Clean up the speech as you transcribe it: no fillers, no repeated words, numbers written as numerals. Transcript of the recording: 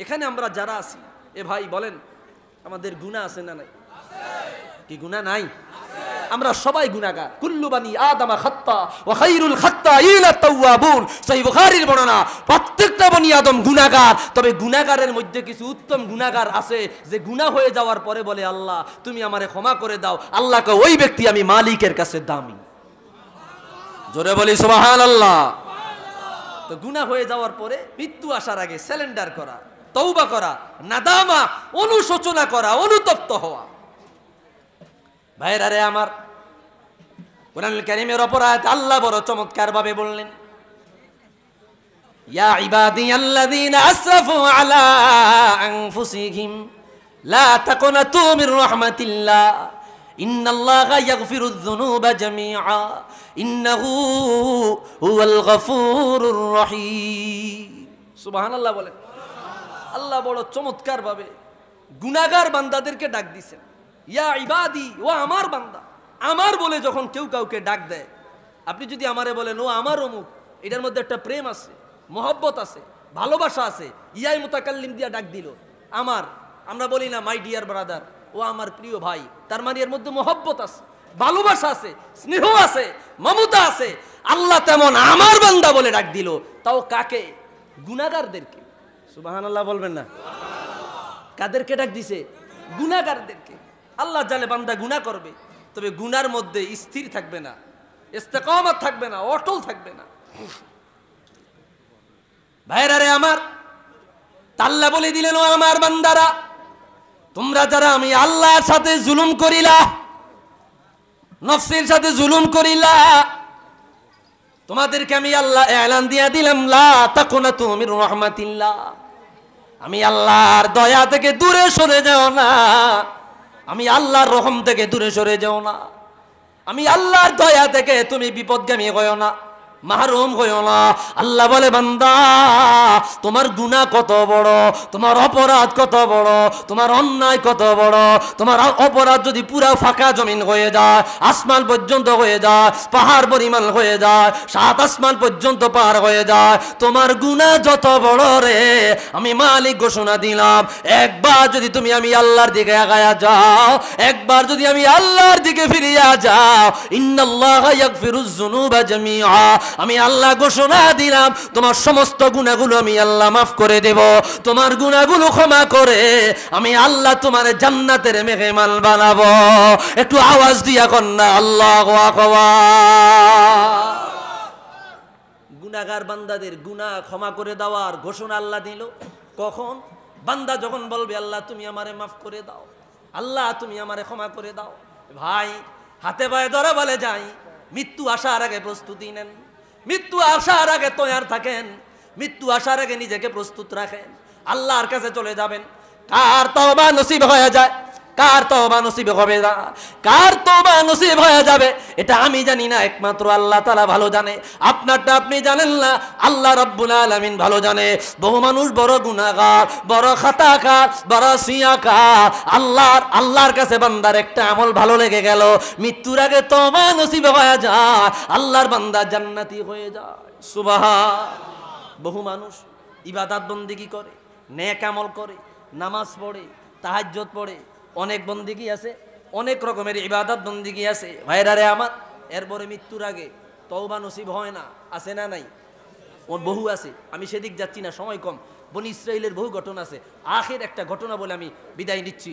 এখানে আমরা যারা আছি, এ ভাই বলেন আমাদের গুনাহ আছে না নাই? কি গুনাহ নাই? আমরা সবাই গুনাহগার। কুল্লু বানি আদম খাত্তা ওয়া খায়রুল খাত্তাইনা তাওয়াবুন। সহিহ বুখারীর বর্ণনা, প্রত্যেকটা বনি আদম গুনাহগার, তবে গুনাহগারের মধ্যে কিছু উত্তম গুনাহগার আছে যে গুনাহ হয়ে যাওয়ার পরে বলে আল্লাহ তুমি আমারে ক্ষমা করে দাও। আল্লাহকে ওই ব্যক্তি আমি মালিকের কাছে দামি। জোরে বলি সুবহানাল্লাহ। তো গুনাহ হয়ে যাওয়ার পরে মৃত্যু আসার আগে সারেন্ডার করা, তওবা করা, নাদামা, অনুশোচনা করা, অনুতপ্ত হওয়া। ভাইরা রে আমার, কুরআনুল কারীমের অপর আয়াতে আল্লাহ বড় চমৎকার ভাবে বললেন, ইয়া ইবাদিয়াল্লাযীনা আসরাফু আলা আনফুসিহিম লা তাকুনাতু মির রাহমাতিল্লাহ ইন্নাল্লাহা ইয়াগফিরুয যুনুবা জামিআ ইন্নাহু হুয়াল গফুরুর রহিম। সুবহানাল্লাহ বলেন। আল্লাহ বড় চমৎকার ভাবে গুনাহগার বান্দাদেরকে ডাক দিয়েছেন, ইয়া ইবাদি, ও আমার বান্দা। আমার বলে যখন কেউ কাউকে ডাক দেয়, আপনি যদি আমারে বলেন ও আমার অমুক, এটার মধ্যে একটা প্রেম আছে, মহব্বত আছে, ভালোবাসা আছে। ইয়াই মুতাকাল্লিম দিয়া ডাক দিল আমার, আমরা বলি না মাই ডিয়ার ব্রাদার, ও আমার প্রিয় ভাই, তার মানে এর মধ্যে মহব্বত আছে, ভালোবাসা আছে, স্নেহ আছে, মমতা আছে। আল্লাহ তেমন আমার বান্দা বলে ডাক দিল, তাও কাকে? গুনাহগারদেরকে। সুবহানাল্লাহ বলবেন না? কাদেরকে ডাক দিছে? গুনাহগারদেরকে। আল্লাহ জানে বান্দা গুনাহ করবে, তবে গুনার মধ্যে স্থির থাকবে না, ইস্তেকামত থাকবে না, অটল থাকবে না। ভাইরা রে আমার, আল্লাহ বলে দিলেন, ও আমার বান্দারা, তোমরা যারা আমি আল্লাহর সাথে জুলুম করিলা, নফসের সাথে জুলুম করিলা, তোমাদেরকে আমি আল্লাহ এলান দিয়া দিলাম, লা তাকুনাতু মির রাহমাতিল্লাহ, আমি আল্লাহর দয়া থেকে দূরে সরে যাও না, আমি আল্লাহর রহম থেকে দূরে সরে যাও না, আমি আল্লাহর দয়া থেকে তুমি বিপদগামী হয়ো না, মাহরুম হইও না। আল্লাহ বলে, বান্দা তোমার গুনাহ কত বড়, তোমার অপরাধ কত বড়, তোমার অন্যায় কত বড়। তোমার অপরাধ যদি পুরা ফাঁকা জমিন হয়ে যায়, আসমান পর্যন্ত হয়ে যায়, পাহাড় পরিমাণ হয়ে যায়, 7 আসমান পর্যন্ত পার হয়ে যায়, তোমার গুনাহ যত বড় রে, আমি মালিক ঘোষণা দিলাম, একবার যদি তুমি আমি আল্লাহর দিকে আগায়া যাও, একবার যদি আমি আল্লাহর দিকে ফিরিয়া যাও, ইন্নাল্লাহা ইয়াগফিরুয যুনুবা জামিআ, আমি আল্লাহ ঘোষণা দিলাম তোমার সমস্ত গুনাহগুলো আমি আল্লাহ মাফ করে দেব। তোমার গুনাহগুলো ক্ষমা করে আমি আল্লাহ তোমার জান্নাতের মেহমান বানাবো। একটু আওয়াজ দিয়া কর না আল্লাহু আকবার। গুনাহগার বান্দাদের গুনাহ ক্ষমা করে দেওয়ার ঘোষণা আল্লাহ দিল কখন? বান্দা যখন বলবে আল্লাহ তুমি আমারে মাফ করে দাও, আল্লাহ তুমি আমারে ক্ষমা করে দাও। ভাই হাতে পায়ে ধরে বলে যাই, মৃত্যু আসার আগে প্রস্তুতি নেন, মৃত্যু আসার আগে তৈয়ার থাকেন, মৃত্যু আসার আগে নিজেকে প্রস্তুত রাখেন, আল্লাহর কাছে চলে যাবেন। কার তওবা নসিব হয়ে যায়, কার তওবা নসিব হবে না, কার তওবা নসিব হয়ে যাবে এটা আমি জানি না, একমাত্র আল্লাহ তাআলা ভালো জানে। আপনারটা আপনি জানেন না, আল্লাহ রাব্বুল আলামিন ভালো জানে। বহু মানুষ বড় গুনাহগার, বড় খাতাকার, বড় সিয়াকার, আল্লাহর কাছে বান্দার একটা আমল ভালো লেগে গেল, মৃত্যুর আগে তওবা নসিব হয়ে যায়, আল্লাহর বান্দা জান্নাতি হয়ে যায়। সুবহান। বহু মানুষ ইবাদত বন্দেগী করে, নেক আমল করে, নামাজ পড়ে, তাহাজ্জুদ পড়ে, অনেক বন্দেগী আছে, অনেক রকমের ইবাদত বন্দেগী আছে। ভাইরা রে আমার, এরপরে মৃত্যুর আগে তওবা নসিব হয় না, আছে না নাই? ওর বহু আছে, আমি সেদিক যাচ্ছি না, সময় কম। বনি ইসরাইলের বহু ঘটনা আছে। আখের একটা ঘটনা বলে আমি বিদায় নিচ্ছি।